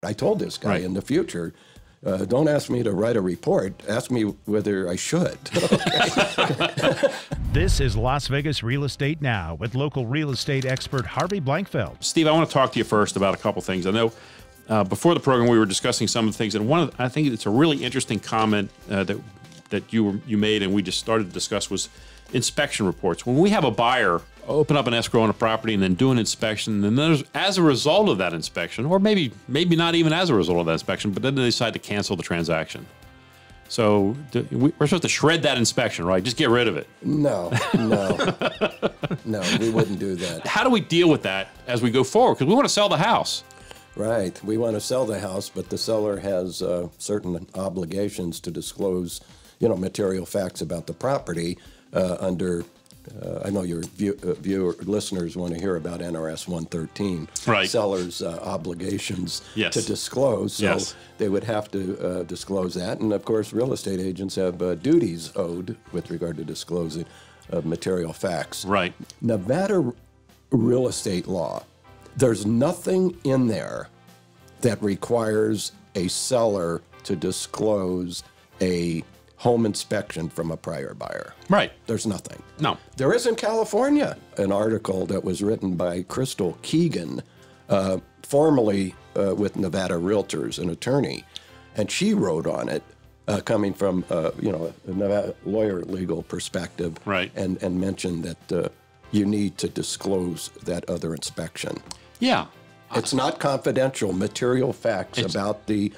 I told this guy in the future, don't ask me to write a report. Ask me whether I should. This is Las Vegas Real Estate Now with local real estate expert Harvey Blankfeld. Steve, I want to talk to you first about a couple things. I know before the program we were discussing some of the things, and I think it's a really interesting comment that you made and we just started to discuss was inspection reports. When we have a buyer open up an escrow on a property and then do an inspection, and then as a result of that inspection, or maybe not even as a result of that inspection, but then they decide to cancel the transaction. So we're supposed to shred that inspection, right? Just get rid of it. No, we wouldn't do that. How do we deal with that as we go forward? Because we want to sell the house. Right. We want to sell the house, but the seller has certain obligations to disclose, material facts about the property under. I know your listeners want to hear about NRS 113, right? Sellers' obligations to disclose. So they would have to disclose that. And of course, real estate agents have duties owed with regard to disclosing of material facts. Right. Nevada real estate law, there's nothing in there that requires a seller to disclose a home inspection from a prior buyer. Right. There's nothing. No. There is in California an article that was written by Crystal Keegan, formerly with Nevada Realtors, an attorney, and she wrote on it, coming from a Nevada lawyer legal perspective, right, and mentioned that you need to disclose that other inspection. Yeah. It's not confidential. Material facts about the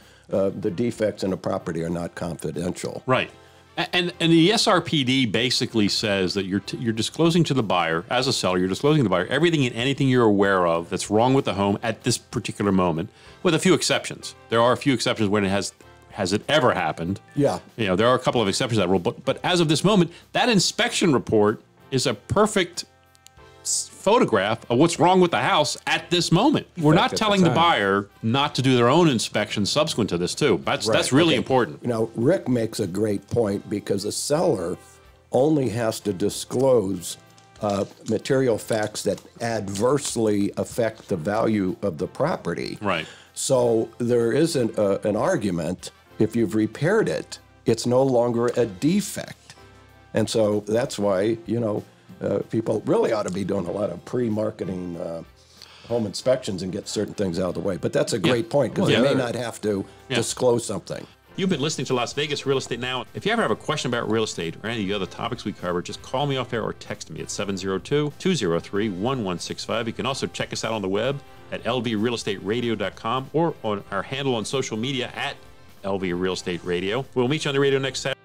defects in a property are not confidential. Right. And the SRPD basically says that you're disclosing to the buyer, as a seller, you're disclosing to the buyer everything and anything you're aware of that's wrong with the home at this particular moment, with a few exceptions. There are a few exceptions when it has it ever happened? Yeah. There are a couple of exceptions to that rule, but as of this moment, that inspection report is a perfect photograph of what's wrong with the house at this moment. We're not telling the buyer not to do their own inspection subsequent to this too. That's really important. Rick makes a great point, because a seller only has to disclose material facts that adversely affect the value of the property. Right. So there isn't an argument, if you've repaired it, it's no longer a defect. And so that's why, people really ought to be doing a lot of pre-marketing home inspections and get certain things out of the way. But that's a great point, because they may not have to disclose something. You've been listening to Las Vegas Real Estate Now. If you ever have a question about real estate or any of the other topics we cover, just call me off air or text me at 702-203-1165. You can also check us out on the web at lvrealestateradio.com or on our handle on social media at LV Real Estate Radio. We'll meet you on the radio next Saturday.